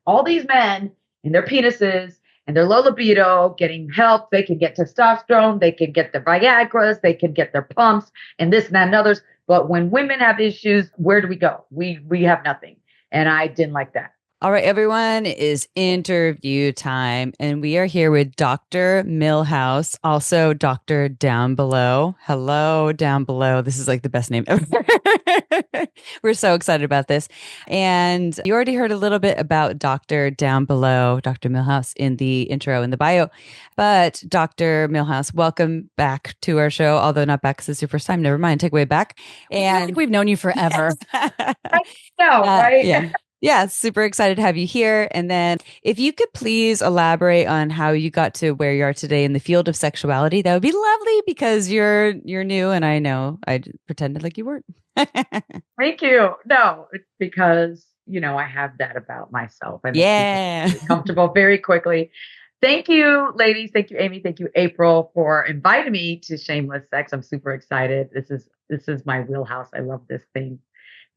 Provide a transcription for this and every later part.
all these men and their penises and their low libido getting help. They can get testosterone, they can get their Viagras, they can get their pumps and this and that and others. But when women have issues, where do we go? We have nothing. And I didn't like that. All right, everyone, it is interview time, and we are here with Dr. Milhouse, also Dr. Down Below. Hello, Down Below. This is like the best name ever. We're so excited about this. And you already heard a little bit about Dr. Down Below, Dr. Milhouse, in the intro, in the bio. But Dr. Milhouse, welcome back to our show, although not back because it's your first time. Never mind, take way back. And I think we've known you forever. I know, right? Yeah. Yeah, super excited to have you here. And then if you could please elaborate on how you got to where you are today in the field of sexuality, that would be lovely because you're new and I know I pretended like you weren't. Thank you. No, it's because, I have that about myself. I make people comfortable very quickly. Thank you, ladies. Thank you, Amy. Thank you, April, for inviting me to Shameless Sex. I'm super excited. This is my wheelhouse. I love this thing.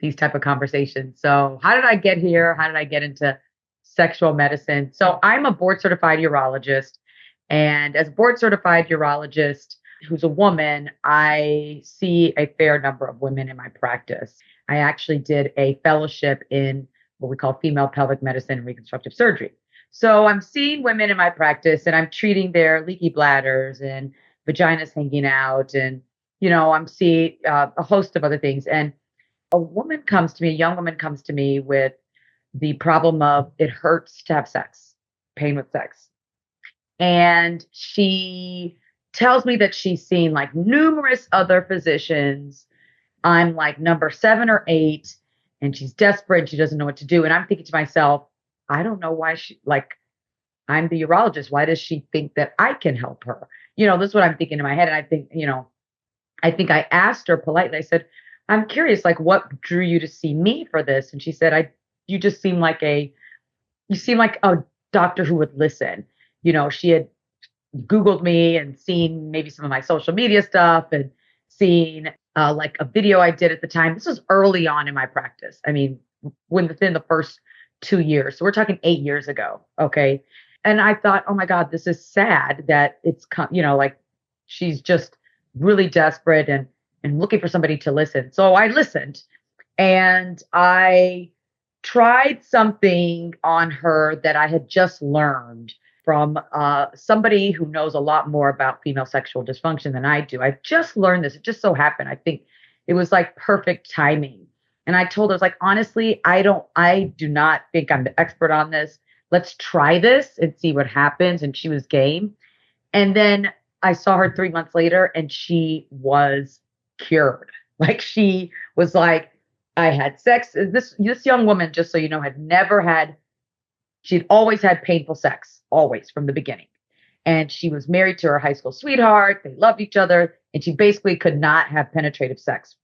These type of conversations. So how did I get here? How did I get into sexual medicine? So I'm a board certified urologist. And as a board certified urologist who's a woman, I see a fair number of women in my practice. I actually did a fellowship in what we call female pelvic medicine and reconstructive surgery. So I'm seeing women in my practice and I'm treating their leaky bladders and vaginas hanging out. And, I'm seeing a host of other things. And a young woman comes to me with the problem of it hurts to have sex, pain with sex. And she tells me that she's seen like numerous other physicians. I'm like number 7 or 8 and she's desperate. She doesn't know what to do. And I'm thinking to myself, I don't know why I'm the urologist. Why does she think that I can help her? This is what I'm thinking in my head. And I think I asked her politely, I said, I'm curious, like, what drew you to see me for this? And she said, you seem like a doctor who would listen. She had Googled me and seen maybe some of my social media stuff and seen like a video I did at the time. This was early on in my practice. I mean, within the first 2 years. So we're talking 8 years ago. Okay. And I thought, oh my God, this is sad that it's, like she's just really desperate and looking for somebody to listen. So I listened and I tried something on her that I had just learned from somebody who knows a lot more about female sexual dysfunction than I do. I just learned this. It just so happened. I think it was like perfect timing. And I told her, I was like, honestly, I do not think I'm the expert on this. Let's try this and see what happens. And she was game. And then I saw her 3 months later and she was cured. Like she was like, I had sex. This young woman, just so you know, she'd always had painful sex, always from the beginning. And she was married to her high school sweetheart. They loved each other. And she basically could not have penetrative sex.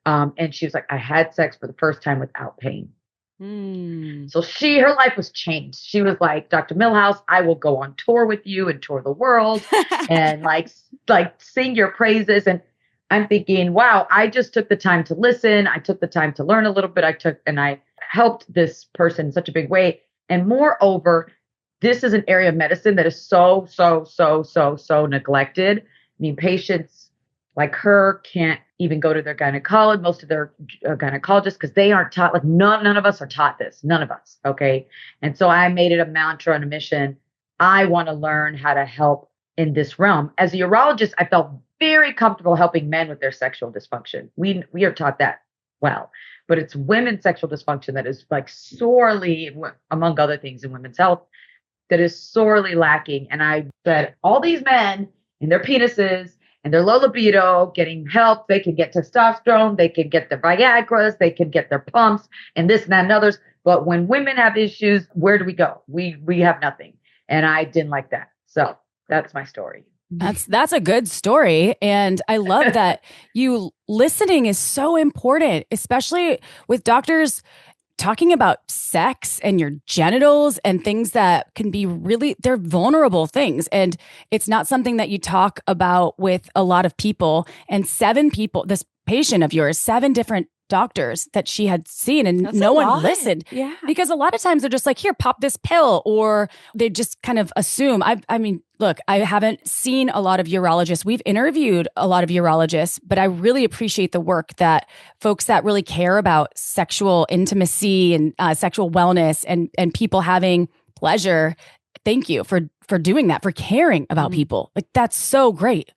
And she was like, I had sex for the first time without pain. So her life was changed. She was like, Dr. Milhouse, I will go on tour with you and tour the world and like sing your praises. And I'm thinking, wow, I just took the time to listen. I took the time to learn a little bit. I helped this person in such a big way. And moreover, this is an area of medicine that is so neglected. I mean, patients like her can't even go to their gynecologist, most of their gynecologists, because they aren't taught, like none of us are taught this, none of us. Okay. And so I made it a mantra and a mission. I want to learn how to help in this realm. As a urologist, I felt very comfortable helping men with their sexual dysfunction. We are taught that well, but it's women's sexual dysfunction that is like sorely, among other things in women's health, that is sorely lacking. And I said, all these men and their penises and their low libido getting help, they can get testosterone, they can get their Viagras, they can get their pumps and this and that and others. But when women have issues, where do we go? We have nothing. And I didn't like that. So that's my story. That's a good story. And I love that you listening is so important, especially with doctors talking about sex and your genitals and things that can be they're vulnerable things. And it's not something that you talk about with a lot of people. And 7 people, this patient of yours, 7 different doctors that she had seen, and That's no a one lot. listened. Yeah. Because a lot of times they're just like, here, pop this pill, or they just kind of assume. I mean, look, I haven't seen a lot of urologists. We've interviewed a lot of urologists, but I really appreciate the work that folks that really care about sexual intimacy and sexual wellness and people having pleasure. Thank you for doing that, for caring about people. Like, that's so great.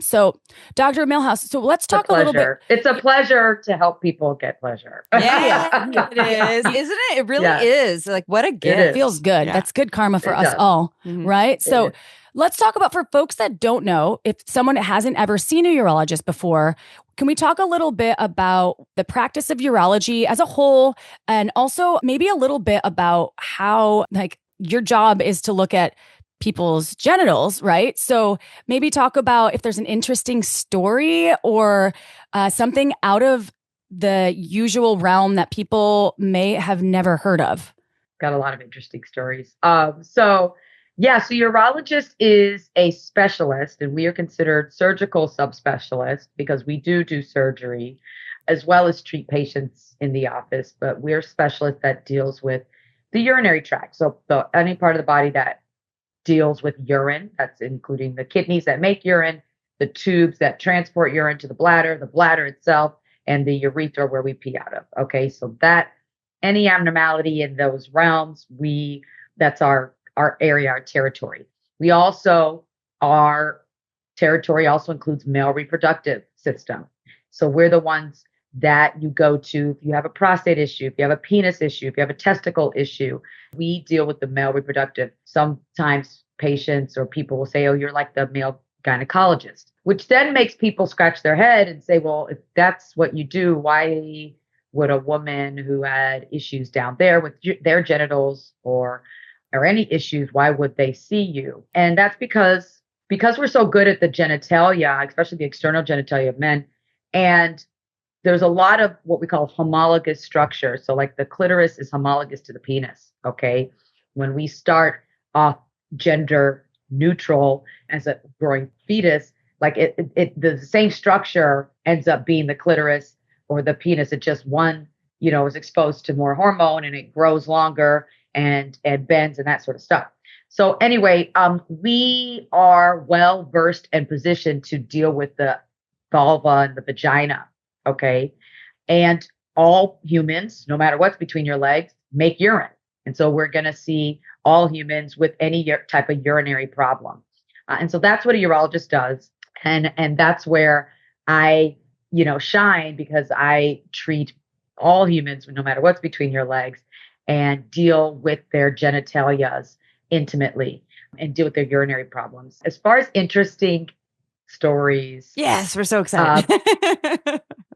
So, Dr. Milhouse, so let's talk a little bit. It's a pleasure to help people get pleasure. Yeah, it is. Isn't it? It really is. Like, what a gift. It feels good. Yeah. That's good karma for It us does. all, Mhm. right? So let's talk about, for folks that don't know, if someone hasn't ever seen a urologist before, can we talk a little bit about the practice of urology as a whole, and also maybe a little bit about how, like, your job is to look at people's genitals, right? So maybe talk about if there's an interesting story or something out of the usual realm that people may have never heard of. Got a lot of interesting stories. So urologist is a specialist, and we are considered surgical subspecialists because we do surgery as well as treat patients in the office. But we're specialists that deals with the urinary tract. So any part of the body that deals with urine, that's including the kidneys that make urine, the tubes that transport urine to the bladder itself, and the urethra where we pee out of. Okay, so that any abnormality in those realms, that's our area, our territory. We also, our territory also includes male reproductive system. So we're the ones that you go to if you have a prostate issue, if you have a penis issue, if you have a testicle issue. We deal with the male reproductive. Sometimes patients or people will say, oh, you're like the male gynecologist, which then makes people scratch their head and say, well, if that's what you do, why would a woman who had issues down there with their genitals or any issues, why would they see you? And that's because we're so good at the genitalia, especially the external genitalia of men. And there's a lot of what we call homologous structure. So like the clitoris is homologous to the penis. Okay. When we start off gender neutral as a growing fetus, like the same structure ends up being the clitoris or the penis. It just one, is exposed to more hormone and it grows longer and bends and that sort of stuff. So anyway, we are well versed and positioned to deal with the vulva and the vagina. Okay. And all humans, no matter what's between your legs, make urine. And so we're going to see all humans with any type of urinary problem. And so that's what a urologist does. And that's where I, shine, because I treat all humans, no matter what's between your legs, and deal with their genitalias intimately and deal with their urinary problems. As far as interesting stories. Yes, we're so excited.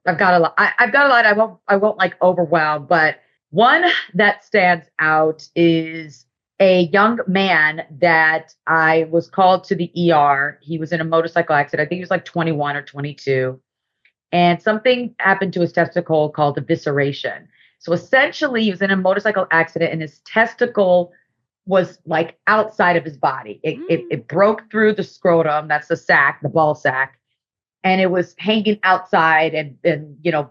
I've got a lot. I've got a lot. I won't like overwhelm, but one that stands out is a young man that I was called to the ER. He was in a motorcycle accident. I think he was like 21 or 22. And something happened to his testicle called evisceration. So essentially, he was in a motorcycle accident and his testicle was like outside of his body. It broke through the scrotum. That's the sac, the ball sac. And it was hanging outside and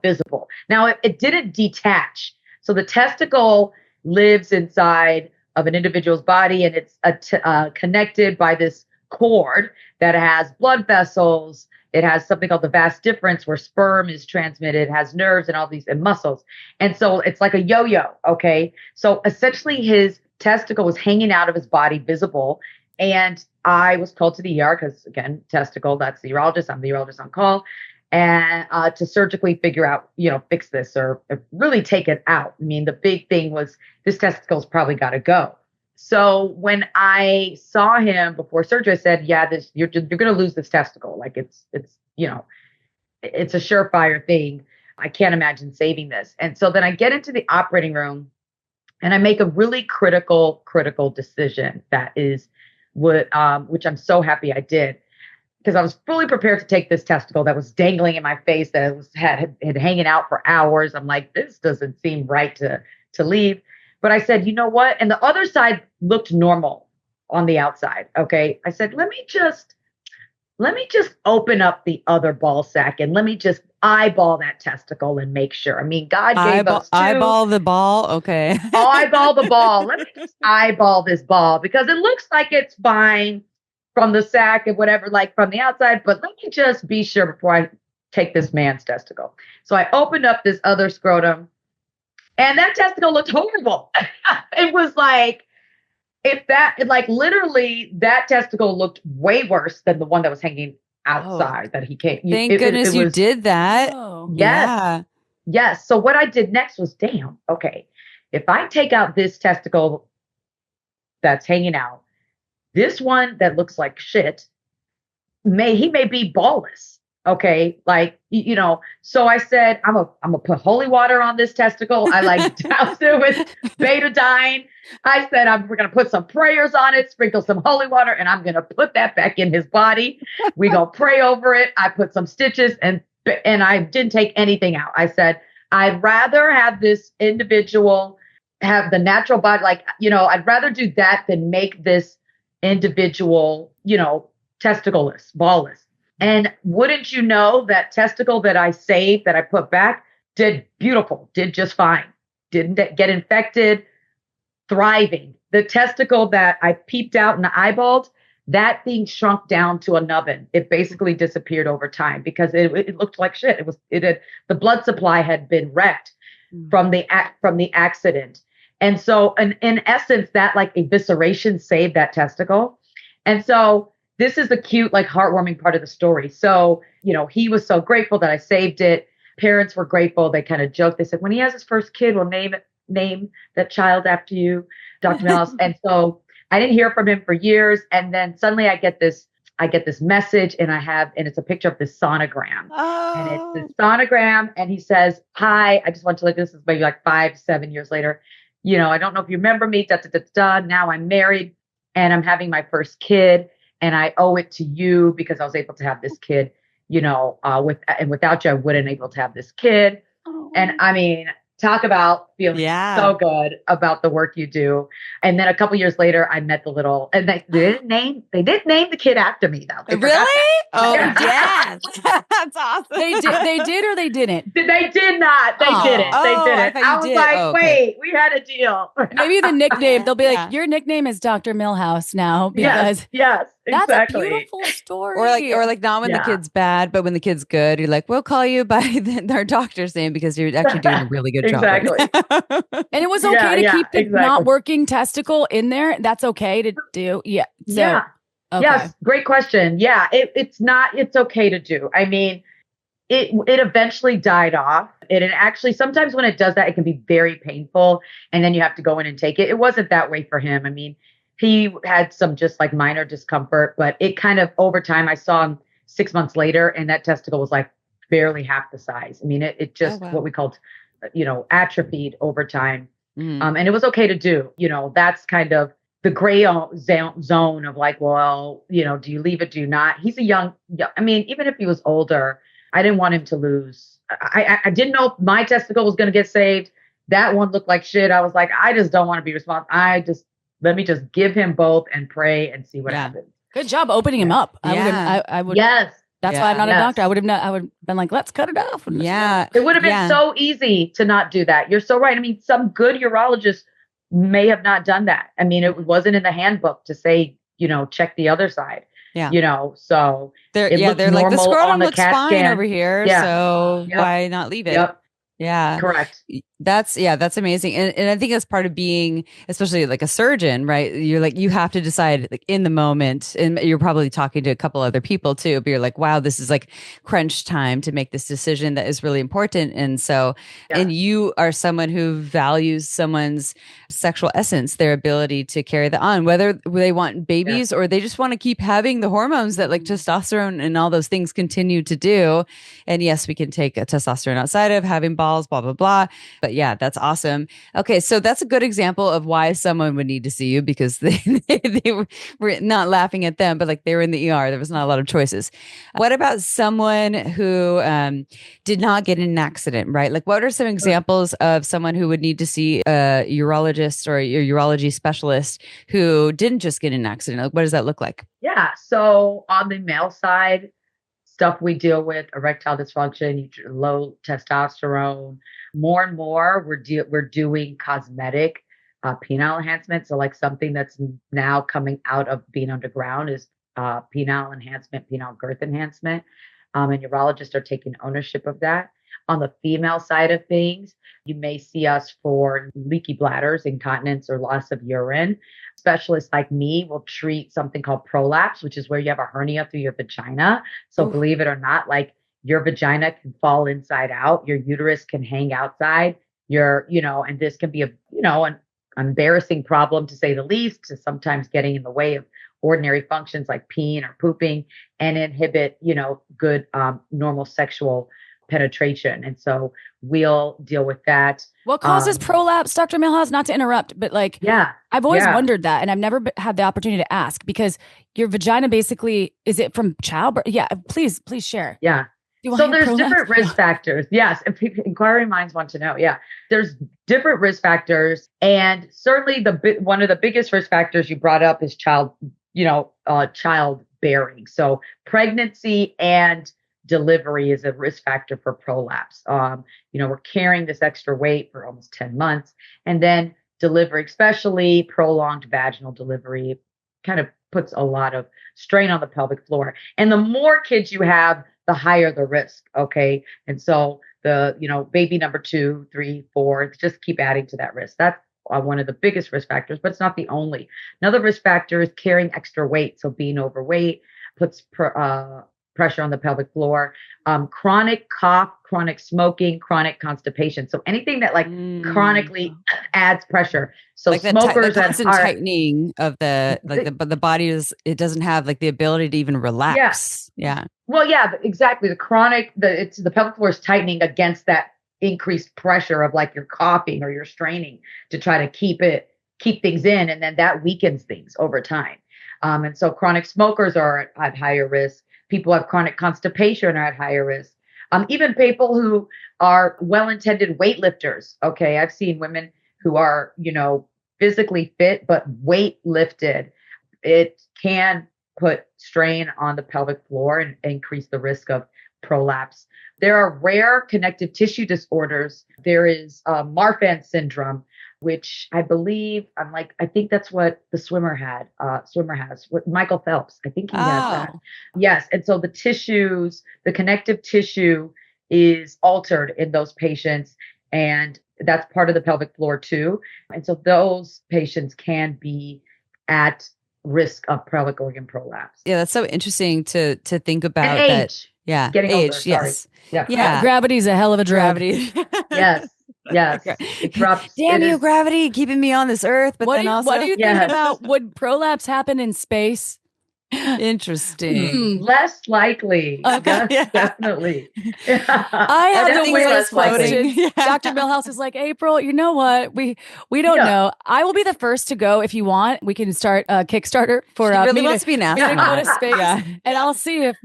visible. Now, it didn't detach. So the testicle lives inside of an individual's body, and it's connected by this cord that has blood vessels. It has something called the vas deferens, where sperm is transmitted, it has nerves and all these and muscles. And so it's like a yo-yo. Okay. So essentially his testicle was hanging out of his body, visible. And I was called to the ER because, again, testicle, that's the urologist. I'm the urologist on call. And to surgically figure out, fix this or really take it out. I mean, the big thing was this testicle's probably got to go. So when I saw him before surgery, I said, yeah, you're going to lose this testicle. Like it's a surefire thing. I can't imagine saving this. And so then I get into the operating room and I make a really critical decision that is which I'm so happy I did, because I was fully prepared to take this testicle that was dangling in my face, that had hanging out for hours. I'm like, this doesn't seem right to leave. But I said, you know what? And the other side looked normal on the outside. Okay. I said, let me just let me just open up the other ball sack and let me just eyeball that testicle and make sure. I mean, God gave us two. Eyeball the ball. Okay. Eyeball the ball. Let me just eyeball this ball because it looks like it's fine from the sack and whatever, like from the outside, but let me just be sure before I take this man's testicle. So I opened up this other scrotum and that testicle looked horrible. It was like, literally that testicle looked way worse than the one that was hanging outside that he came. Thank goodness you did that. Oh. Yes. Yeah. Yes. So what I did next was, damn, okay, if I take out this testicle that's hanging out, this one that looks like shit, he may be ballless. Okay. Like, so I said, I'm gonna put holy water on this testicle. I like doused it with betadine. I said, we're going to put some prayers on it, sprinkle some holy water, and I'm going to put that back in his body. We go pray over it. I put some stitches and I didn't take anything out. I said, I'd rather have this individual have the natural body. Like, I'd rather do that than make this individual, testicleless, ballless. And wouldn't you know, that testicle that I saved, that I put back, did beautiful, did just fine. Didn't get infected, thriving. The testicle that I peeped out and eyeballed, that thing shrunk down to a nubbin. It basically disappeared over time because it looked like shit. The blood supply had been wrecked from the accident. And so in essence, that like evisceration saved that testicle. And so this is the cute, like heartwarming part of the story. So, he was so grateful that I saved it. Parents were grateful. They kind of joked. They said, when he has his first kid, we'll name that child after you, Dr. Milhouse. And so I didn't hear from him for years. And then suddenly I get this message and it's a picture of this sonogram. Oh. And it's this sonogram. And he says, hi, I just want to let this is maybe like 5-7 years later. I don't know if you remember me, now I'm married and I'm having my first kid and I owe it to you because I was able to have this kid, without you, I wouldn't able to have this kid. Oh. And I mean, talk about feeling so good about the work you do. And then a couple years later, I met the and they didn't name the kid after me though. Really? Oh yeah. That's awesome. They did or they didn't? They did not. They didn't. I was like, wait, we had a deal. Maybe the nickname, they'll be like, your nickname is Dr. Milhouse now because yes, that's exactly. a beautiful story. Or like not when the kid's bad, but when the kid's good, you're like, we'll call you by our doctor's name because you're actually doing a really good job. Exactly. And it was okay to keep the not working testicle in there. That's okay to do. Yeah. So, okay. Yes. Great question. Yeah. It's okay to do. I mean, it eventually died off. And it actually, sometimes when it does that, it can be very painful. And then you have to go in and take it. It wasn't that way for him. I mean, he had some just like minor discomfort, but it kind of over time, I saw him 6 months later and that testicle was like barely half the size. I mean, it just what we called, atrophied over time. And it was okay to do, that's kind of the gray zone of like, well, do you leave it? Do you not? He's I mean, even if he was older, I didn't want him to lose. I didn't know if my testicle was going to get saved. That one looked like shit. I was like, I just don't want to be responsible. Let me just give him both and pray and see what happens. Good job opening him up. I would. Yes. That's why I'm not a doctor. I would have been like, let's cut it off. It would have been so easy to not do that. You're so right. I mean, some good urologists may have not done that. I mean, it wasn't in the handbook to say, check the other side. Yeah. So they're like the scrotum looks fine over here. Yeah. So why not leave it? Yep. Yeah. Correct. That's amazing. And I think that's part of being, especially like a surgeon, right? You're like, you have to decide like in the moment, and you're probably talking to a couple other people too, but you're like, wow, this is like crunch time to make this decision that is really important. And so, and you are someone who values someone's sexual essence, their ability to carry that on, whether they want babies or they just want to keep having the hormones that like testosterone and all those things continue to do. And yes, we can take a testosterone outside of having balls protocols, blah, blah, blah. But yeah, that's awesome. Okay. So that's a good example of why someone would need to see you, because they were not laughing at them, but like they were in the ER. There was not a lot of choices. What about someone who did not get in an accident, right? Like what are some examples of someone who would need to see a urologist or a urology specialist who didn't just get in an accident? Like, what does that look like? Yeah. So on the male side, stuff we deal with, erectile dysfunction, low testosterone. More and more, we're doing cosmetic penile enhancement. So like something that's now coming out of being underground is penile enhancement, penile girth enhancement. And urologists are taking ownership of that. On the female side of things, you may see us for leaky bladders, incontinence, or loss of urine. Specialists like me will treat something called prolapse, which is where you have a hernia through your vagina. So believe it or not, like your vagina can fall inside out, your uterus can hang outside, and this can be an embarrassing problem to say the least, to sometimes getting in the way of ordinary functions like peeing or pooping and inhibit, good normal sexual penetration. And so we'll deal with that. What causes prolapse, Dr. Milhouse? Not to interrupt, but I've always wondered that, and I've never had the opportunity to ask, because your vagina basically, is it from childbirth? Yeah, please share. Yeah. So there's different risk factors. Yes. If inquiring minds want to know. Yeah. There's different risk factors. And certainly one of the biggest risk factors you brought up is childbearing. So pregnancy and delivery is a risk factor for prolapse. We're carrying this extra weight for almost 10 months, and then delivery, especially prolonged vaginal delivery, kind of puts a lot of strain on the pelvic floor. And the more kids you have, the higher the risk. Okay. And so baby number 2, 3, 4, just keep adding to that risk. That's one of the biggest risk factors, but it's not the only. Another risk factor is carrying extra weight. So being overweight puts pressure on the pelvic floor, chronic cough, chronic smoking, chronic constipation. So anything that chronically adds pressure. So like smokers the constant tightening of but the body it doesn't have like the ability to even relax. Yeah. Well, yeah, exactly. The pelvic floor is tightening against that increased pressure of like you're coughing or you're straining to try to keep things in. And then that weakens things over time. And so chronic smokers are at higher risk. People who have chronic constipation are at higher risk. Even people who are well-intended weightlifters. Okay. I've seen women who are, physically fit, but weight lifted. It can put strain on the pelvic floor and increase the risk of prolapse. There are rare connective tissue disorders. There is Marfan syndrome, which I believe I think that's what the swimmer has, what Michael Phelps. I think he has that. Yes. And so the connective tissue is altered in those patients, and that's part of the pelvic floor too. And so those patients can be at risk of pelvic organ prolapse. Yeah, that's so interesting to think about. And age. That. Yeah. Getting age. older, Yes. Yeah. Gravity's a hell of a drug. Gravity. Yes. Yes. It drops. Damn you, gravity, keeping me on this earth. But what then do you think about, would prolapse happen in space? Interesting. Less likely. Okay. Yes, definitely. I have the weirdest question. Yeah. Dr. Milhouse is like, April, you know what? We don't know. I will be the first to go if you want. We can start a Kickstarter for She really me wants to be an to astronaut. go to space. Yeah. And I'll see if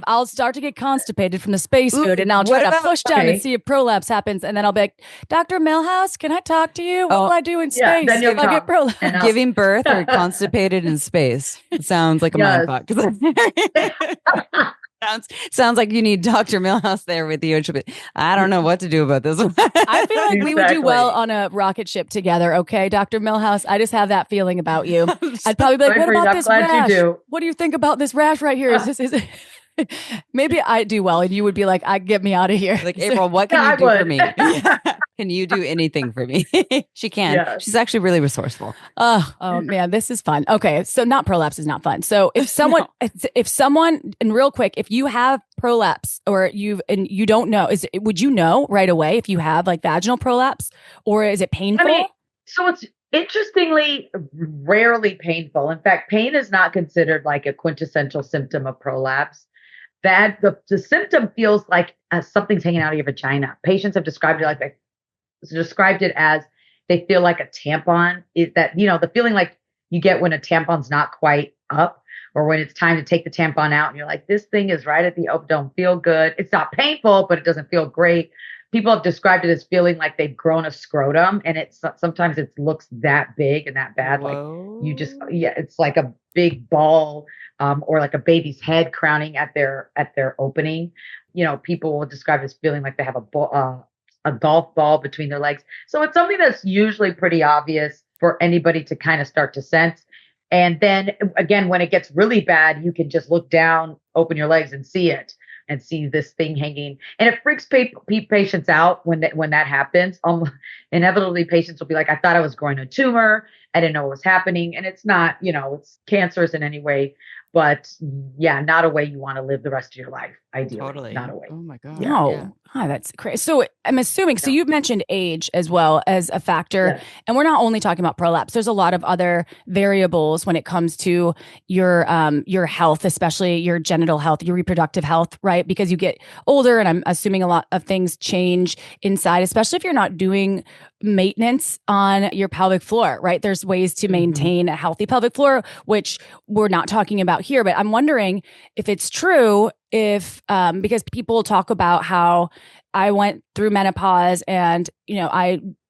I'll start to get constipated from the space food, and I'll try to push down and see if prolapse happens. And then I'll be like, Dr. Milhouse, can I talk to you? What will I do in space then if I get prolapse? Giving birth or constipated in space. It sounds like a mind fuck. Sounds like you need Dr. Milhouse there with you. But I don't know what to do about this one. I feel like we would do well on a rocket ship together. Okay, Dr. Milhouse, I just have that feeling about you. I'd probably be like, what about this rash? What do you think about this rash right here? Is this maybe I do well, and you would be like, "Get me out of here." Like, April, what can you do for me? Can you do anything for me? She can. Yes. She's actually really resourcul. Oh man, this is fun. Okay, so not prolapse is not fun. So if someone, and real quick, if you have prolapse or you don't know, would you know right away if you have like vaginal prolapse, or is it painful? So it's interestingly rarely painful. In fact, pain is not considered like a quintessential symptom of prolapse. bad. The symptom feels like something's hanging out of your vagina. Patients have described it as they feel like a tampon is that, the feeling like you get when a tampon's not quite up, or when it's time to take the tampon out and you're like, this thing is right at the open, don't feel good. It's not painful, but it doesn't feel great. People have described it as feeling like they've grown a scrotum, and sometimes it looks that big and that bad. Whoa. Like it's like a big ball, or like a baby's head crowning at their opening. People will describe it as feeling like they have a golf ball between their legs. So it's something that's usually pretty obvious for anybody to kind of start to sense. And then again, when it gets really bad, you can just look down, open your legs and see it, and see this thing hanging. And it freaks patients out when that happens. Inevitably, patients will be like, I thought I was growing a tumor. I didn't know what was happening. And it's not, it's cancerous in any way. But yeah, not a way you want to live the rest of your life, ideally. Totally. Not a way. Oh my God. No. Yeah. Oh, that's crazy. So I'm assuming, so you've mentioned age as well as a factor, and we're not only talking about prolapse. There's a lot of other variables when it comes to your health, especially your genital health, your reproductive health, right? Because you get older, and I'm assuming a lot of things change inside, especially if you're not doing maintenance on your pelvic floor, right? There's ways to maintain a healthy pelvic floor, which we're not talking about here, but I'm wondering if it's true, because people talk about how I went through menopause and,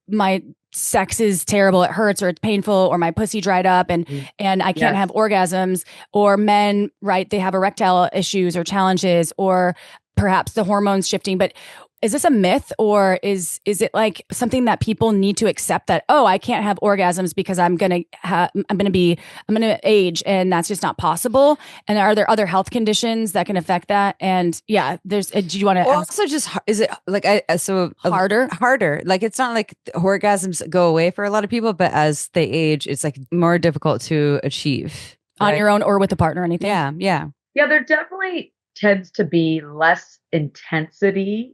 my sex is terrible. It hurts or it's painful, or my pussy dried up and I can't have orgasms, or men, right? They have erectile issues or challenges, or perhaps the hormones shifting. But is this a myth, or is it like something that people need to accept that, oh, I can't have orgasms because I'm going to age, and that's just not possible? And are there other health conditions that can affect that? And yeah, do you want to also just, is it like, harder? Like, it's not like orgasms go away for a lot of people, but as they age, it's like more difficult to achieve. On your own or with a partner or anything? Yeah. Yeah. Yeah, there definitely tends to be less intensity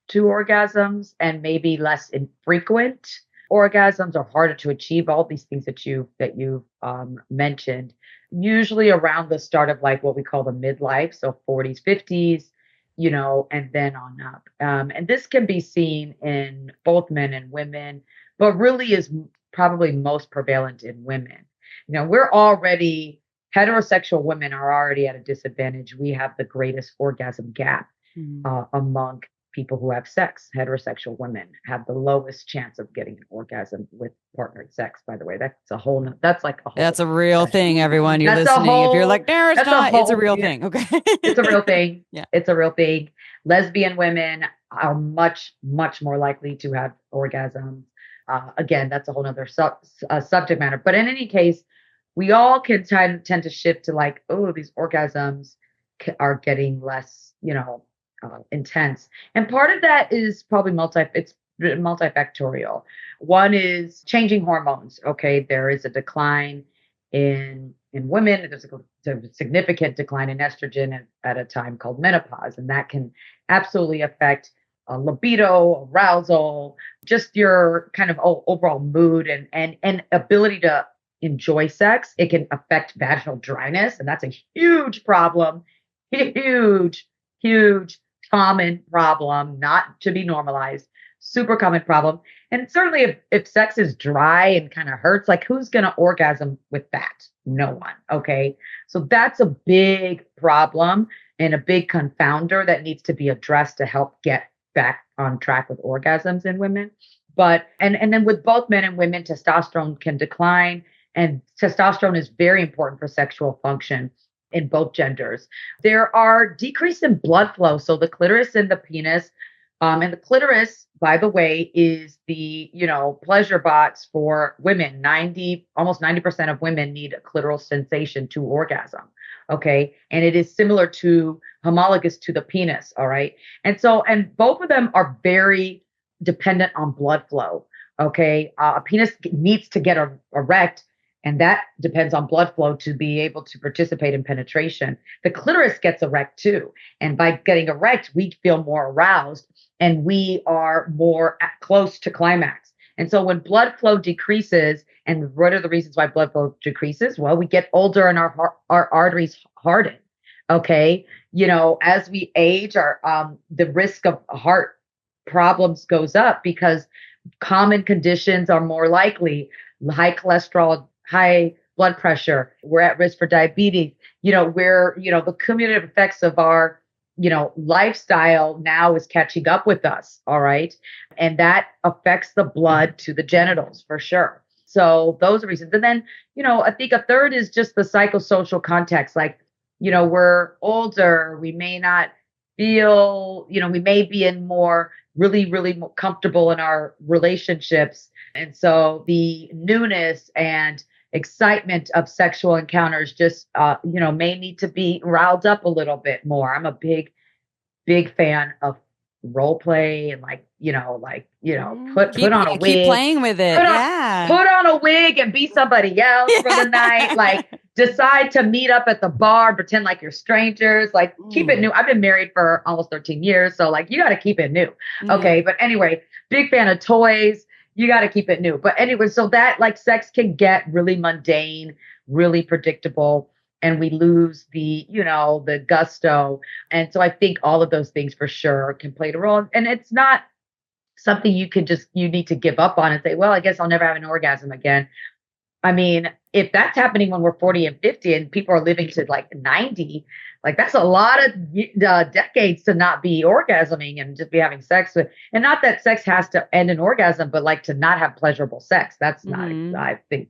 to orgasms, and maybe less infrequent. Orgasms are harder to achieve. All these things that you mentioned, usually around the start of like what we call the midlife, so 40s, 50s, and then on up. And this can be seen in both men and women, but really is probably most prevalent in women. Heterosexual women are already at a disadvantage. We have the greatest orgasm gap among people who have sex. Heterosexual women have the lowest chance of getting an orgasm with partnered sex, by the way. That's a real thing, everyone. You're listening. If you're like, no, it's not, it's a real thing. Okay. It's a real thing. Yeah. It's a real thing. Lesbian women are much, much more likely to have orgasms. Again, that's a whole nother subject matter. But in any case, we all can tend to shift to like, oh, these orgasms are getting less, intense. And part of that is probably multifactorial. One is changing hormones. Okay. There is a decline in women. There's a significant decline in estrogen at a time called menopause. And that can absolutely affect libido, arousal, just your kind of overall mood and ability to enjoy sex. It can affect vaginal dryness. And that's a huge problem. Huge common problem, not to be normalized, super common problem. And certainly if sex is dry and kind of hurts, like who's going to orgasm with that? No one. Okay. So that's a big problem and a big confounder that needs to be addressed to help get back on track with orgasms in women. But, and then with both men and women, testosterone can decline, and testosterone is very important for sexual function in both genders. There are decrease in blood flow. So the clitoris and the penis, and the clitoris, by the way, is the, pleasure box for women. Almost 90% of women need a clitoral sensation to orgasm. Okay. And it is similar to homologous to the penis. All right. And both of them are very dependent on blood flow. Okay. A penis needs to get erect, and that depends on blood flow to be able to participate in penetration. The clitoris gets erect too. And by getting erect, we feel more aroused and we are more close to climax. And so when blood flow decreases, and what are the reasons why blood flow decreases? Well, we get older and our arteries harden. Okay. As we age, our the risk of heart problems goes up because common conditions are more likely: high cholesterol, high blood pressure. We're at risk for diabetes. The cumulative effects of our, lifestyle now is catching up with us. All right. And that affects the blood to the genitals for sure. So those are reasons. And then, I think a third is just the psychosocial context. Like, we're older, we may not feel, we may be in more really, really more comfortable in our relationships. And so the newness and excitement of sexual encounters just, may need to be riled up a little bit more. I'm a big fan of role play and put on a wig. Keep playing with it. Put on a wig and be somebody else for the night. Like decide to meet up at the bar, pretend like you're strangers, like keep it new. I've been married for almost 13 years. So like, you got to keep it new. Okay. But anyway, big fan of toys. You got to keep it new. But anyway, so that like sex can get really mundane, really predictable, and we lose the gusto. And so I think all of those things for sure can play a role. And it's not something you need to give up on and say, well, I guess I'll never have an orgasm again. I mean, if that's happening when we're 40 and 50 and people are living to like 90, like that's a lot of decades to not be orgasming and just be having sex with. And not that sex has to end an orgasm, but like to not have pleasurable sex. That's not,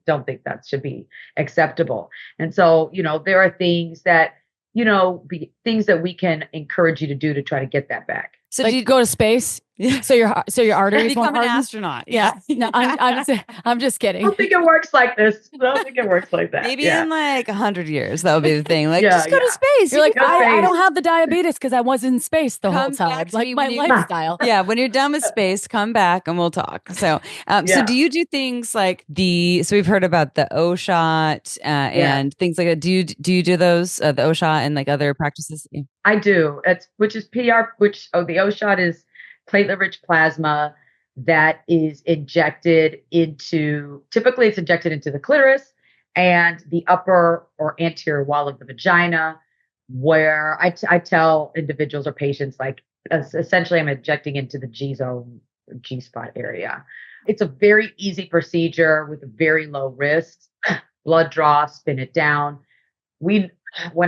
don't think that should be acceptable. And so, there are things that, things that we can encourage you to do to try to get that back. So like, do you go to space? So your arteries become won't an astronaut. Yeah. No, I'm just kidding. I don't think it works like this. I don't think it works like that. Maybe in like 100 years, that'll be the thing. Like, just go to space. You're like, I don't have the diabetes because I was in space the whole time. Like my lifestyle. Yeah. When you're done with space, come back and we'll talk. So, so do you do things like so we've heard about the O shot and things like that. Do you do those, the O shot and like other practices? Yeah. I do. Which is PR, the O shot is platelet-rich plasma that is typically it's injected into the clitoris and the upper or anterior wall of the vagina, where I tell individuals or patients, like, essentially I'm injecting into the G zone, G spot area. It's a very easy procedure with very low risks. Blood draw, spin it down. When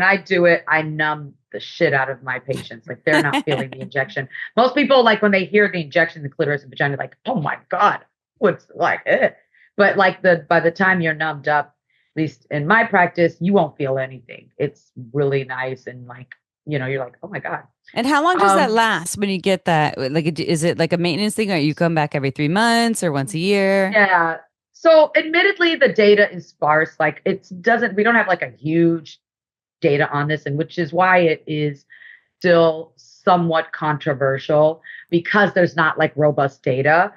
I do it, I numb the shit out of my patients. Like they're not feeling the injection. Most people, like when they hear the injection in the clitoris and vagina, like, oh my God, what's like it? But like by the time you're numbed up, at least in my practice, you won't feel anything. It's really nice. And like, you're like, oh my God. And how long does that last when you get that? Like, is it like a maintenance thing, or you come back every 3 months or once a year? Yeah. So admittedly, the data is sparse. Like we don't have like a huge data on this, and which is why it is still somewhat controversial, because there's not like robust data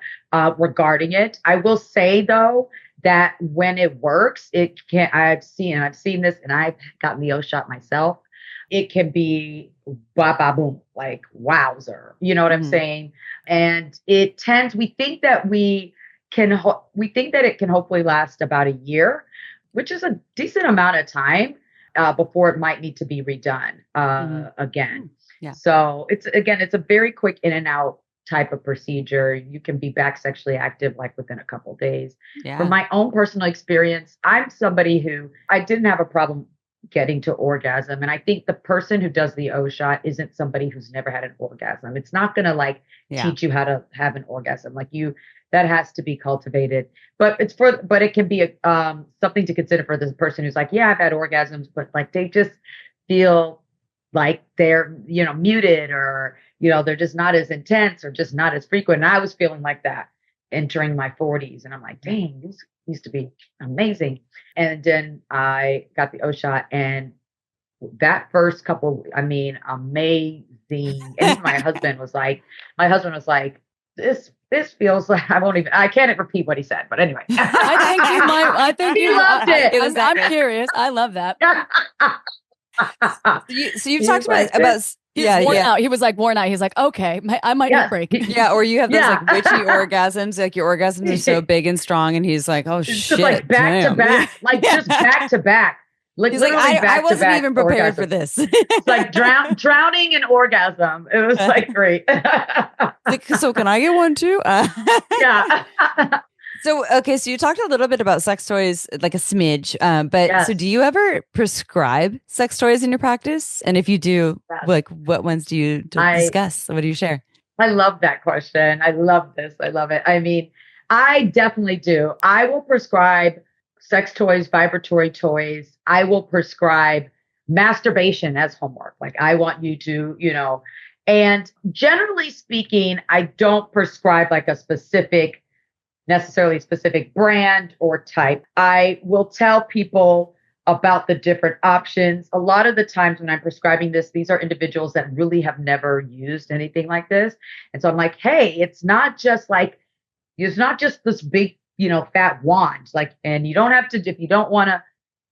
regarding it. I will say though that when it works, I've seen this, and I've gotten the O shot myself. It can be ba ba boom, like wowzer. You know what I'm saying? And we think that it can hopefully last about a year, which is a decent amount of time. Before it might need to be redone again. Yeah. So it's a very quick in and out type of procedure. You can be back sexually active like within a couple of days. Yeah. From my own personal experience, I'm somebody who I didn't have a problem getting to orgasm. And I think the person who does the O shot isn't somebody who's never had an orgasm. It's not going to teach you how to have an orgasm. That has to be cultivated, but it can be something to consider for this person who's like, yeah, I've had orgasms, but like they just feel like they're, muted, or, they're just not as intense or just not as frequent. And I was feeling like that entering my 40s. And I'm like, dang, these used to be amazing. And then I got the O shot, and that first couple, amazing. And my husband was like, this feels like I can't repeat what he said, but anyway. I think he loved it. I'm curious. I love that. So you've talked about He was like worn out. He's like, okay, I might need a break. Yeah. Or you have those like witchy orgasms, like your orgasms are so big and strong, and he's like, oh shit. Just like back to back, like just back to back. Like He's like, literally I back to wasn't back even prepared for orgasms. this. It's like drowning in orgasm. It was like great. Like, so can I get one too? Yeah. So, okay, so you talked a little bit about sex toys, like a smidge, but so do Yes. you ever prescribe sex toys in your practice? And if you do, Yes. like what ones do you I discuss? What do you share? I love that question. I love this. I love it. I mean, I definitely do. I will prescribe sex toys, vibratory toys. I will prescribe masturbation as homework. Like I want you to, and generally speaking, I don't prescribe like a necessarily specific brand or type. I will tell people about the different options. A lot of the times when I'm prescribing this, these are individuals that really have never used anything like this. And so I'm like, hey, it's not just this big, fat wand. Like, and you don't have to, if you don't want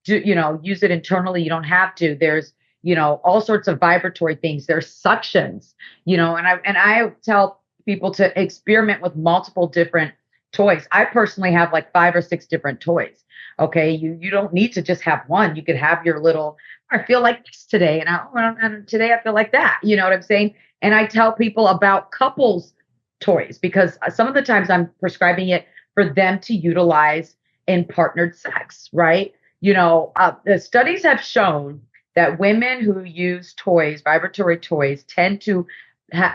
to use it internally, you don't have to. There's, all sorts of vibratory things. There's suctions, and I tell people to experiment with multiple different toys. I personally have like 5 or 6 different toys. Okay. You don't need to just have one. You could have your little, I feel like this today. And today I feel like that, you know what I'm saying? And I tell people about couples toys because some of the times I'm prescribing it for them to utilize in partnered sex, right? The studies have shown that women who use toys, vibratory toys, tend to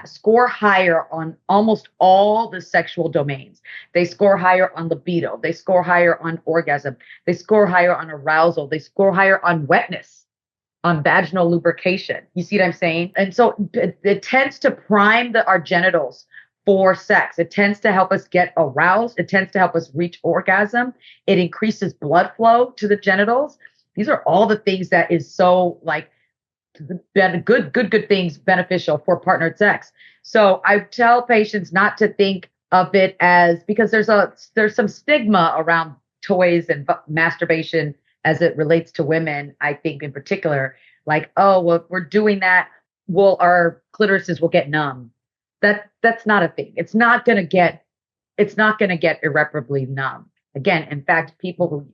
score higher on almost all the sexual domains. They score higher on libido. They score higher on orgasm. They score higher on arousal. They score higher on wetness, on vaginal lubrication. You see what I'm saying? And so it tends to prime our genitals for sex. It tends to help us get aroused. It tends to help us reach orgasm. It increases blood flow to the genitals. These are all the things that is so like good things beneficial for partnered sex. So I tell patients not to think of it as, because there's some stigma around toys and masturbation as it relates to women, I think in particular, like, oh, well, if we're doing that, our clitorises will get numb. That's not a thing. It's not going to get irreparably numb. Again, in fact, people who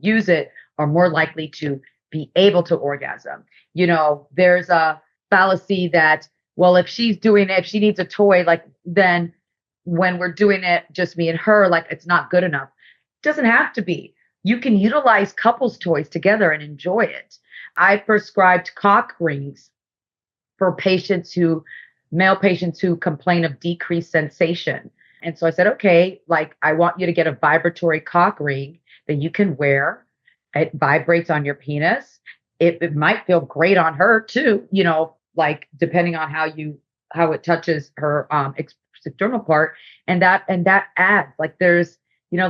use it are more likely to be able to orgasm. There's a fallacy that, well, if she's doing it, if she needs a toy, like then when we're doing it, just me and her, like it's not good enough. It doesn't have to be. You can utilize couples toys together and enjoy it. I prescribed cock rings for male patients who complain of decreased sensation. And so I said, okay, like I want you to get a vibratory cock ring that you can wear. It vibrates on your penis. It might feel great on her too, like depending on how it touches her external part. And that adds, like there's,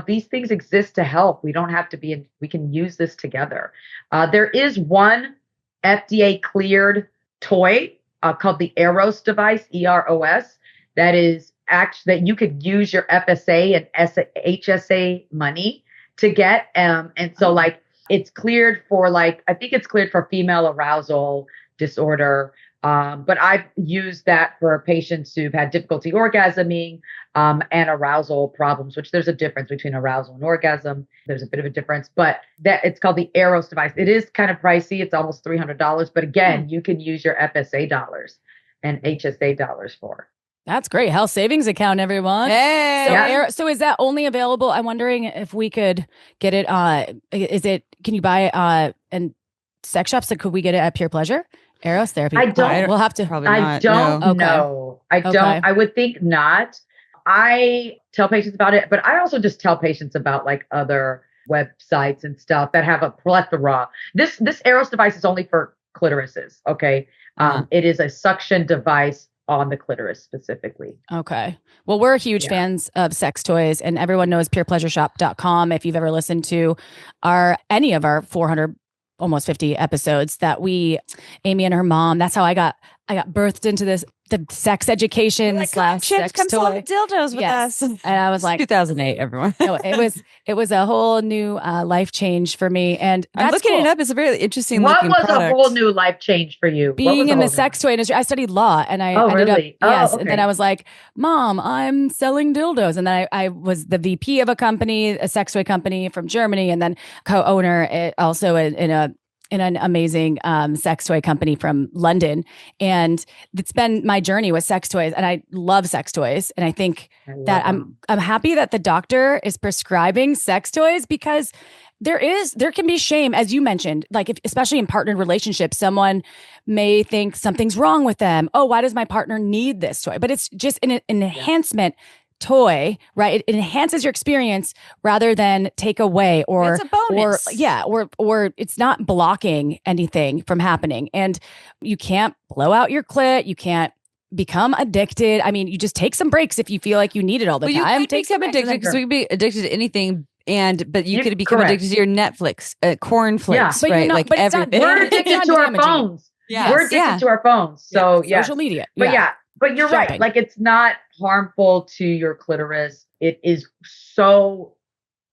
these things exist to help. We don't have to we can use this together. There is one FDA cleared toy called the Eros device, EROS, that is actually that you could use your FSA and HSA money to get. And so like it's cleared for I think it's cleared for female arousal disorder. But I've used that for patients who've had difficulty orgasming and arousal problems, which there's a difference between arousal and orgasm. There's a bit of a difference, but it's called the Eros device. It is kind of pricey. It's almost $300. But again, you can use your FSA dollars and HSA dollars for. That's great. Health savings account, everyone. Hey. So, Yeah. So is that only available? I'm wondering if we could get it. Can you buy in sex shops? So could we get it at Pure Pleasure? Eros therapy. I don't. We'll have to. Probably not. I don't No. know. I don't. Okay. I would think not. I tell patients about it, but I also just tell patients about like other websites and stuff that have a plethora. This Eros device is only for clitorises. Okay. It is a suction device on the clitoris specifically. Okay. Well, we're huge fans of sex toys, and everyone knows purepleasureshop.com. If you've ever listened to any of our 400, almost 50 episodes that Amy and her mom, that's how I got birthed into the sex education / sex come sell toy. dildos with us. And I was like, 2008, everyone. no, it was a whole new life change for me. And I'm that's looking cool. it up. It's a very interesting What looking was product. a whole new life change for you? Being in the sex toy industry, I studied law, and I ended really? up, yes. Oh, okay. And then I was like, Mom, I'm selling dildos. And then I was the VP of a company, a sex toy company from Germany, and then co-owner also in a in an amazing sex toy company from London. And it's been my journey with sex toys. And I love sex toys. And I think that I'm happy that the doctor is prescribing sex toys, because there can be shame, as you mentioned, like especially in partnered relationships, someone may think something's wrong with them. Oh, why does my partner need this toy? But it's just an enhancement toy, right? It enhances your experience rather than take away, or it's a bonus. or it's not blocking anything from happening. And you can't blow out your clit. You can't become addicted. I mean, you just take some breaks if you feel like you need it all the time. You could become addicted, because we could be addicted to anything. But you could become addicted to your Netflix, cornflakes, but right? Like everything. We're addicted to our phones. Yes. We're addicted to our phones. So social media. But you're right. Like, it's not harmful to your clitoris. It is so,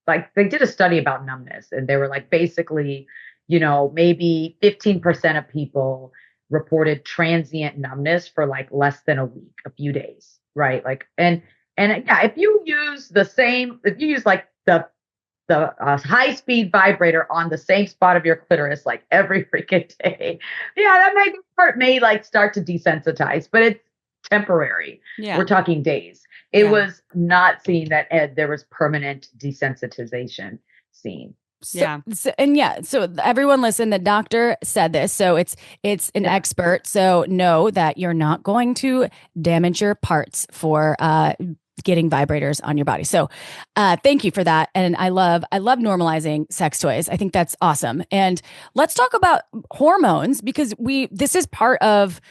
like, they did a study about numbness, and they were like, basically, maybe 15% of people reported transient numbness for like less than a week, a few days, right? Like, and if you use like the high speed vibrator on the same spot of your clitoris like every freaking day, that part may like start to desensitize, but it's temporary. Yeah. We're talking days. It was not seen that there was permanent desensitization seen. So everyone listen, the doctor said this. So it's an expert. So know that you're not going to damage your parts for getting vibrators on your body. So thank you for that. And I love normalizing sex toys. I think that's awesome. And let's talk about hormones, because this is part of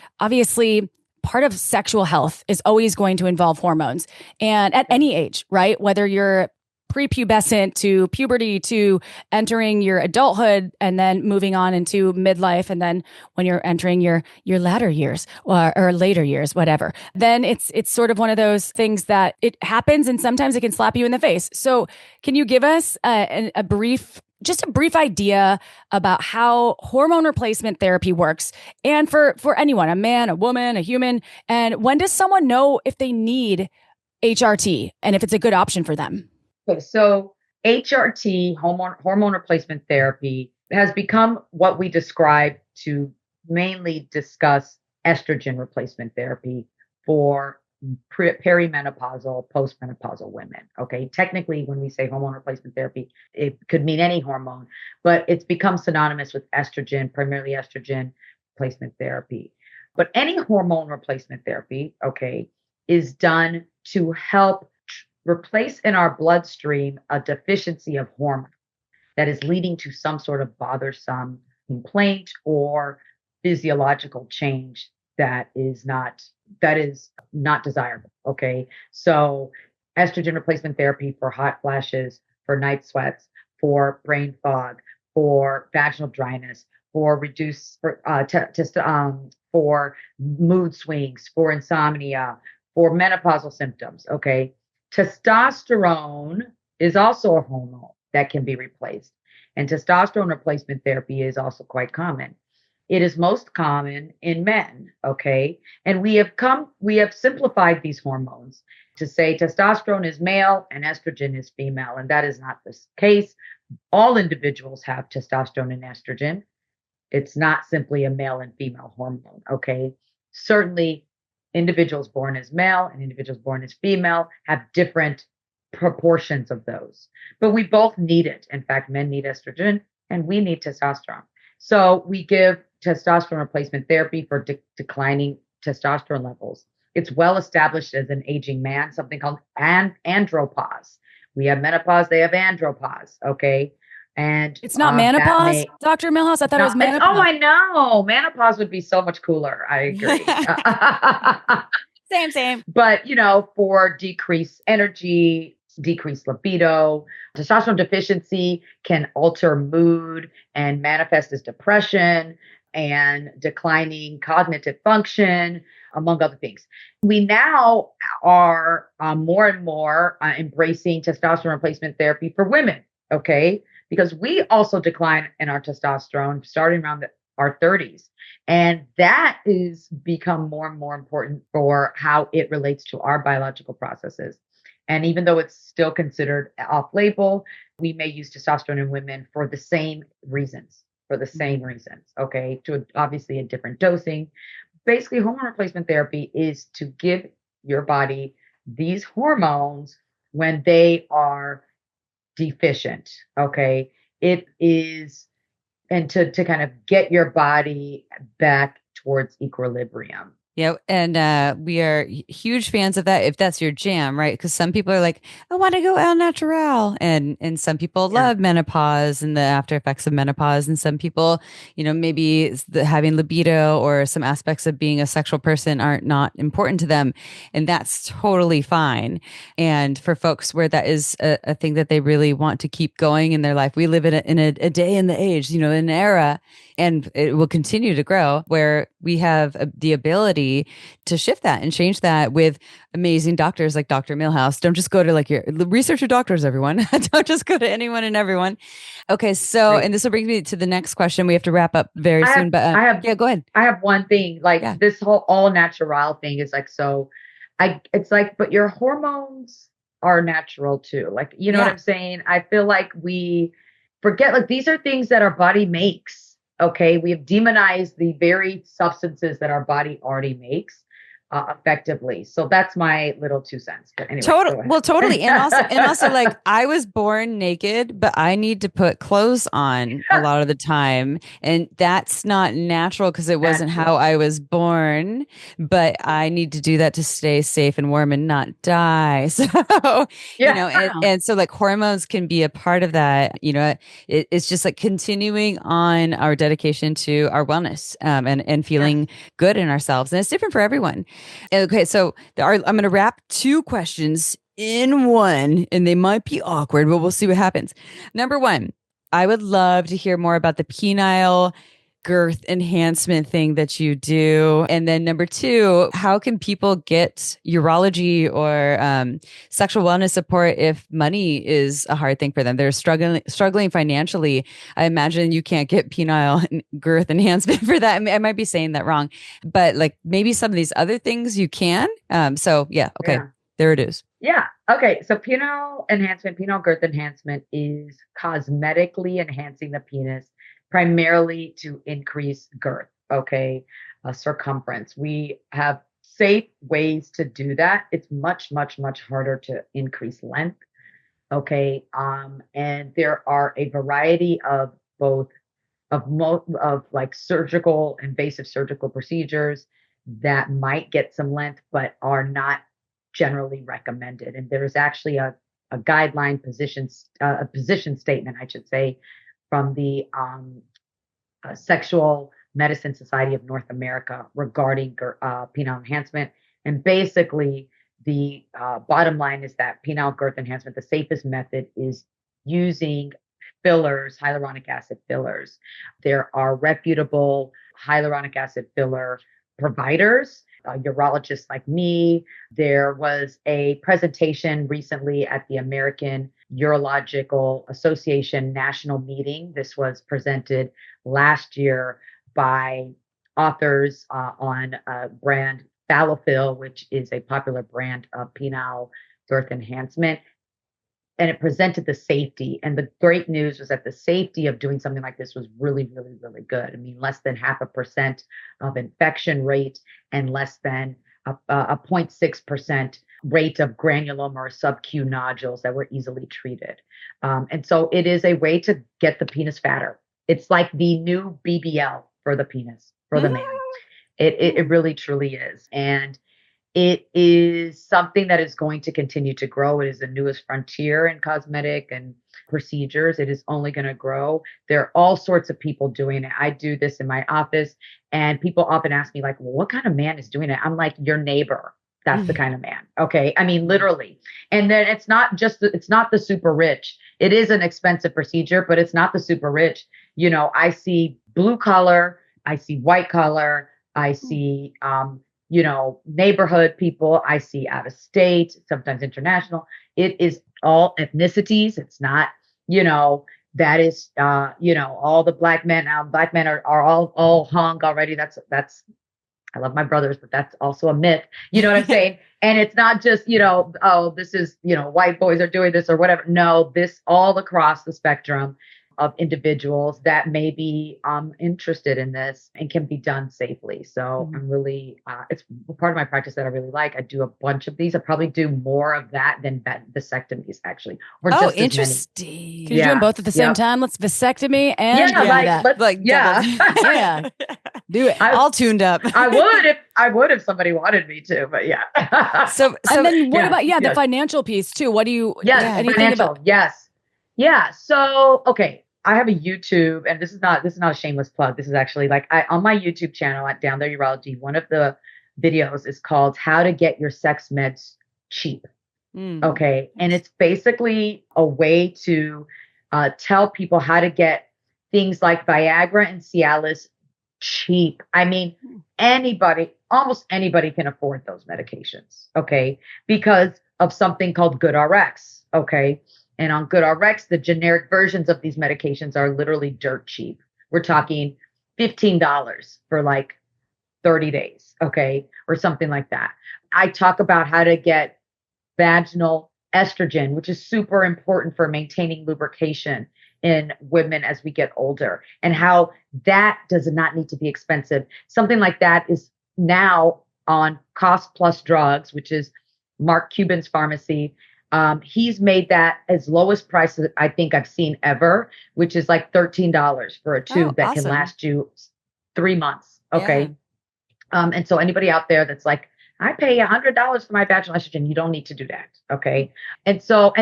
sexual health is always going to involve hormones, and at any age, right? Whether you're prepubescent to puberty to entering your adulthood and then moving on into midlife, and then when you're entering your latter years or later years, whatever, then it's sort of one of those things that it happens, and sometimes it can slap you in the face. So can you give us a brief idea about how hormone replacement therapy works, and for anyone, a man, a woman, a human, and when does someone know if they need HRT and if it's a good option for them? Okay, so HRT, hormone replacement therapy, has become what we describe to mainly discuss estrogen replacement therapy for perimenopausal, postmenopausal women. Okay. Technically, when we say hormone replacement therapy, it could mean any hormone, but it's become synonymous with estrogen, primarily estrogen replacement therapy. But any hormone replacement therapy, okay, is done to help replace in our bloodstream a deficiency of hormone that is leading to some sort of bothersome complaint or physiological change that is not desirable. Okay. So estrogen replacement therapy for hot flashes, for night sweats, for brain fog, for vaginal dryness, for for mood swings, for insomnia, for menopausal symptoms. Okay. Testosterone is also a hormone that can be replaced. And testosterone replacement therapy is also quite common. It is most common in men, okay? And we have simplified these hormones to say testosterone is male and estrogen is female, and that is not the case. All individuals have testosterone and estrogen. It's not simply a male and female hormone, okay? Certainly, individuals born as male and individuals born as female have different proportions of those, but we both need it. In fact, men need estrogen and we need testosterone. So we give testosterone replacement therapy for declining testosterone levels. It's well established as an aging man, something called andropause. We have menopause, they have andropause. Okay. And it's not menopause, Dr. Milhouse. I thought it was menopause. Oh, I know. Menopause would be so much cooler. I agree. Same. But, for decreased energy, decreased libido, testosterone deficiency can alter mood and manifest as depression and declining cognitive function, among other things. We now are more and more embracing testosterone replacement therapy for women, okay? Because we also decline in our testosterone starting around our 30s. And that is become more and more important for how it relates to our biological processes. And even though it's still considered off-label, we may use testosterone in women for the same reasons, for the same reasons. Okay. To obviously a different dosing. Basically, hormone replacement therapy is to give your body these hormones when they are deficient. Okay. It is, and to kind of get your body back towards equilibrium. Yeah, and we are huge fans of that if that's your jam, right? Because some people are like, I want to go al natural, and some people Yeah. love menopause and the after effects of menopause, and some people, maybe having libido or some aspects of being a sexual person aren't not important to them, and that's totally fine. And for folks where that is a thing that they really want to keep going in their life, we live in a day in the age, an era, and it will continue to grow where we have the ability to shift that and change that with amazing doctors like Dr. Milhouse. Don't just go to like your research your doctors, everyone. Don't just go to anyone and everyone. Okay, so Right. and this will bring me to the next question. We have to wrap up very soon, but yeah, go ahead. I have one thing, like this whole all natural thing is like, so it's like, but your hormones are natural too. Like, you know what I'm saying? I feel like we forget, like, these are things that our body makes. Okay. We have demonized the very substances that our body already makes effectively. So that's my little 2 cents. But anyway, totally. And also like I was born naked, but I need to put clothes on a lot of the time. And that's not natural because it wasn't how I was born, but I need to do that to stay safe and warm and not die. So, and so like hormones can be a part of that, it's just like continuing on our dedication to our wellness, and feeling good in ourselves. And it's different for everyone. Okay, so I'm going to wrap 2 questions in one, and they might be awkward, but we'll see what happens. Number 1, I would love to hear more about the penile girth enhancement thing that you do. And then number 2, how can people get urology or sexual wellness support if money is a hard thing for them? They're struggling financially. I imagine you can't get penile girth enhancement for that. I might be saying that wrong, but like maybe some of these other things you can. There it is. Yeah. Okay. So penile girth enhancement is cosmetically enhancing the penis primarily to increase girth, circumference. We have safe ways to do that. It's much, much, much harder to increase length. Okay. And there are a variety of like invasive surgical procedures that might get some length, but are not generally recommended. And there is actually a guideline a position statement, I should say, from the Sexual Medicine Society of North America regarding penile enhancement. And basically, the bottom line is that penile girth enhancement, the safest method is using fillers, hyaluronic acid fillers. There are reputable hyaluronic acid filler providers, urologists like me. There was a presentation recently at the American Urological Association national meeting. This was presented last year by authors on brand Falafel, which is a popular brand of penile girth enhancement. And it presented the safety. And the great news was that the safety of doing something like this was really, really, really good. I mean, less than 0.5% of infection rate and less than a 0.6% rate of granuloma or sub-Q nodules that were easily treated. And so it is a way to get the penis fatter. It's like the new BBL for the penis, for the man. It really, truly is. And it is something that is going to continue to grow. It is the newest frontier in cosmetic and procedures. It is only going to grow. There are all sorts of people doing it. I do this in my office, and people often ask me, like, well, what kind of man is doing it? I'm like, your neighbor. That's the kind of man. Okay. I mean, literally. And then it's not the super rich. It is an expensive procedure, but it's not the super rich. I see blue collar, I see white collar, I see, neighborhood people, I see out of state, sometimes international. It is all ethnicities. It's not, that is, all the black men. Black men are all hung already. That's, I love my brothers, but that's also a myth. You know what I'm saying? And it's not just, this is, white boys are doing this or whatever. No, this all across the spectrum. of individuals that may be interested in this and can be done safely. So I'm really, it's part of my practice that I really like. I do a bunch of these. I probably do more of that than vasectomies, actually. Or just interesting. Can you do them both at the same time? Let's vasectomy and yeah. Do it. All tuned up. I would if somebody wanted me to, but yeah. So and then what about the financial piece too? What do you financial, yes. Yeah. So okay. I have a YouTube, and this is not a shameless plug. This is actually on my YouTube channel at Down There Urology, one of the videos is called How to Get Your Sex Meds Cheap. Okay. And it's basically a way to tell people how to get things like Viagra and Cialis cheap. I mean, almost anybody can afford those medications. Okay. Because of something called GoodRx. Okay. And on GoodRx, the generic versions of these medications are literally dirt cheap. We're talking $15 for 30 days. Okay. Or something like that. I talk about how to get vaginal estrogen, which is super important for maintaining lubrication in women as we get older, and how that does not need to be expensive. Something like that is now on Cost Plus Drugs, which is Mark Cuban's pharmacy. He's made that as lowest price that I think I've seen ever, which is $13 for a tube that can last you 3 months. Okay. Yeah. And so anybody out there that's I pay $100 for my vaginal estrogen, you don't need to do that. Okay. And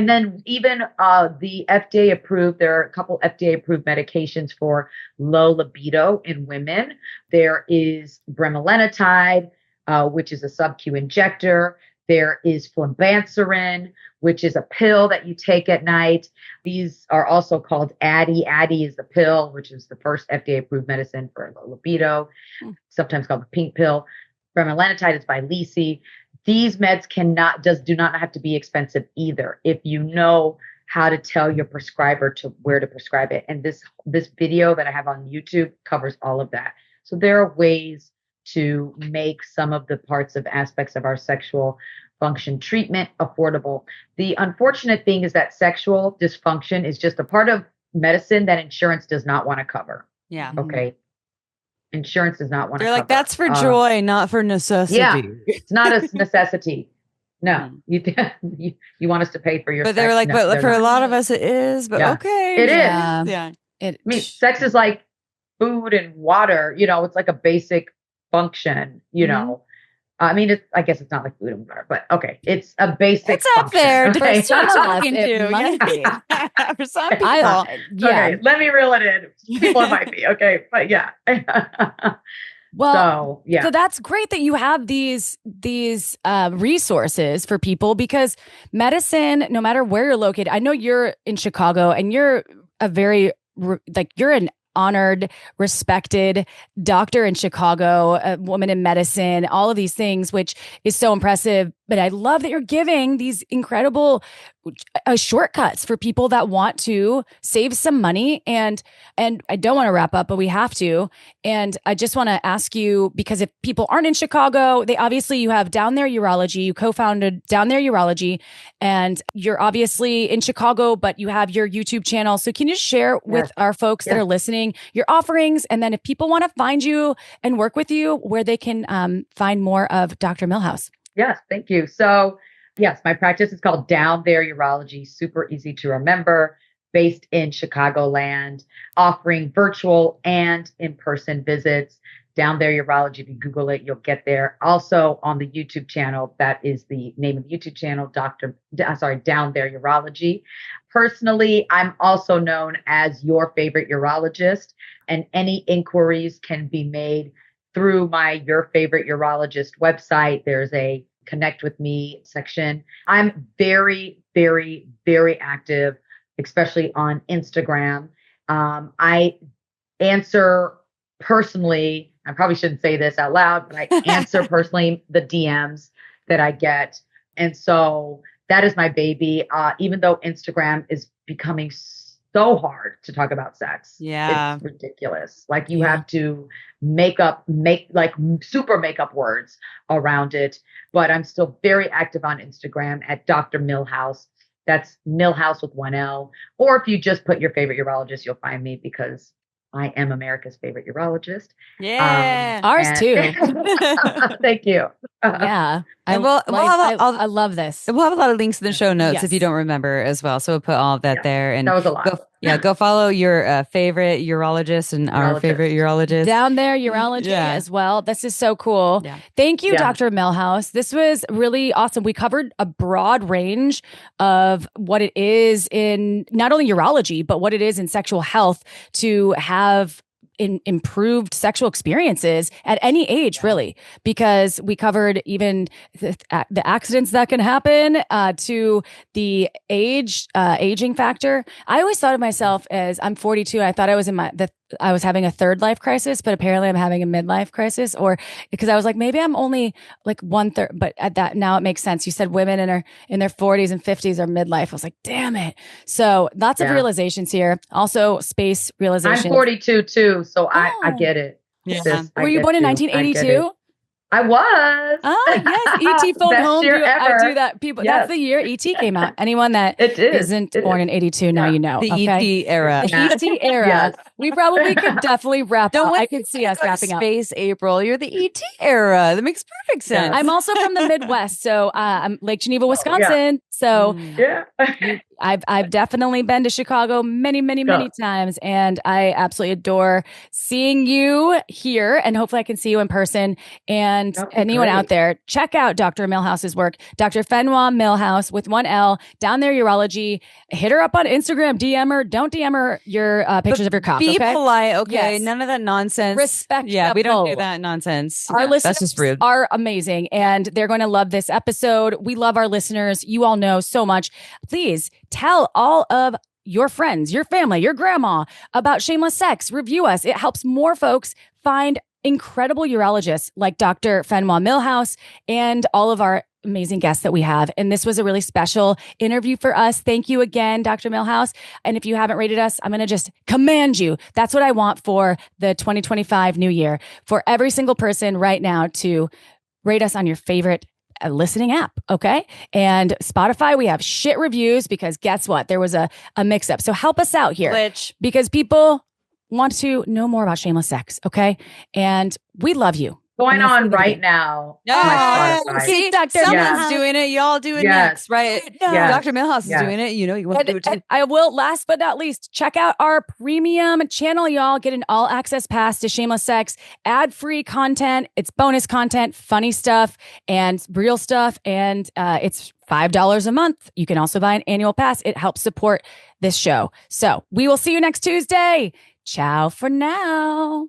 then even the FDA approved, there are a couple FDA approved medications for low libido in women. There is bremelanotide, which is a sub-Q injector. There is flambanserin, which is a pill that you take at night. These are also called Addy. Addy is the pill, which is the first FDA-approved medicine for low libido, sometimes called the pink pill. Bremelanotide is by Lisi. These meds do not have to be expensive either if you know how to tell your prescriber where to prescribe it. And this video that I have on YouTube covers all of that. So there are ways to make some of the parts of aspects of our sexual function treatment affordable. The unfortunate thing is that sexual dysfunction is just a part of medicine that insurance does not want to cover. Yeah. Okay. Insurance does not want to cover. They're that's for joy, not for necessity. Yeah, it's not a necessity. No, you want us to pay for your but sex. they're but for a lot of us it is, but okay. It is. Yeah. I mean, sex is like food and water, it's like a basic function, I mean, I guess it's not like food and water, but okay. It's a basic It's up function, there. Okay? For some talking to. For some people. Okay, let me reel it in. People might be. Okay, but yeah. Well, so that's great that you have these resources for people, because medicine, no matter where you're located, I know you're in Chicago and you're you're an honored, respected doctor in Chicago, a woman in medicine, all of these things, which is so impressive. But I love that you're giving these incredible shortcuts for people that want to save some money. And I don't want to wrap up, but we have to. And I just want to ask you, because if people aren't in Chicago, you have Down There Urology. You co-founded Down There Urology, and you're obviously in Chicago, but you have your YouTube channel. So can you share with our folks that are listening your offerings? And then if people want to find you and work with you, where they can find more of Dr. Milhouse. Yes, thank you. So yes, my practice is called Down There Urology, super easy to remember, based in Chicagoland, offering virtual and in-person visits. Down There Urology, if you Google it, you'll get there. Also on the YouTube channel, that is the name of the YouTube channel, Down There Urology. Personally, I'm also known as Your Favorite Urologist, and any inquiries can be made through my Your Favorite Urologist website. There's a Connect with Me section. I'm very, very, very active, especially on Instagram. I answer personally, I probably shouldn't say this out loud, but I answer personally the DMs that I get. And so that is my baby. Even though Instagram is becoming so hard to talk about sex. Yeah. It's ridiculous. You have to make super makeup words around it. But I'm still very active on Instagram at Dr. Milhouse. That's Milhouse with 1L. Or if you just put your favorite urologist, you'll find me because I am America's favorite urologist. Yeah. Ours and- too. Thank you. Yeah. And I love this. We'll have a lot of links in the show notes if you Yes. don't remember as well. So we'll put all of that there. And that was a lot. go follow your favorite urologist and our favorite urologist. Down There Urology as well. This is so cool. Yeah. Thank you, Dr. Milhouse. This was really awesome. We covered a broad range of what it is in not only urology, but what it is in sexual health to have improved sexual experiences at any age, really, because we covered even the accidents that can happen to the aging factor. I always thought of myself as I'm 42. And I thought I was I was having a third life crisis, but apparently I'm having a midlife crisis, or because I was like, maybe I'm only like 1/3, but at that now it makes sense. You said women in their 40s and 50s are midlife. I was like, damn it. So lots of realizations here. Also space realizations. I'm 42 too, so I get it. Yeah. Sis, Were you born in 1982? I was. Oh, yes. E.T. phone Best home. year I ever. do that. People. Yes. That's the year E.T. came out. Anyone that isn't born in 82, now you know. The okay? ET era. The E.T. era. Yes. We probably could definitely wrap up. I could see us wrapping up. Space April. You're the ET era. That makes perfect sense. I'm also from the Midwest, so I'm Lake Geneva, Wisconsin. So I've definitely been to Chicago many times, and I absolutely adore seeing you here. And hopefully, I can see you in person. And anyone out there, check out Dr. Milhouse's work, Dr. Fenwa Milhouse with 1L, Down There Urology. Hit her up on Instagram, DM her. Don't DM her your pictures of your cock. Be okay? polite, okay? Yes. None of that nonsense. Respect. Yeah, we don't do that nonsense. Our listeners That's just rude. are amazing, and they're going to love this episode. We love our listeners. You all know so much. Please tell all of your friends, your family, your grandma about Shameless Sex. Review us. It helps more folks find incredible urologists like Dr. Fenwa Milhouse and all of our amazing guests that we have. And this was a really special interview for us. Thank you again, Dr. Milhouse. And if you haven't rated us, I'm going to just command you. That's what I want for the 2025 new year, for every single person right now to rate us on your favorite listening app. Okay. And Spotify, we have shit reviews because guess what? There was a mix up. So help us out here because people want to know more about Shameless Sex. Okay. And we love you. Going on right now. See, Dr. Someone's doing it. Y'all do it next, right? Dr. Milhouse is doing it. You know, you want to do it too. I will, last but not least, check out our premium channel, y'all. Get an all access pass to Shameless Sex, ad-free content. It's bonus content, funny stuff, and real stuff. And it's $5 a month. You can also buy an annual pass. It helps support this show. So we will see you next Tuesday. Ciao for now.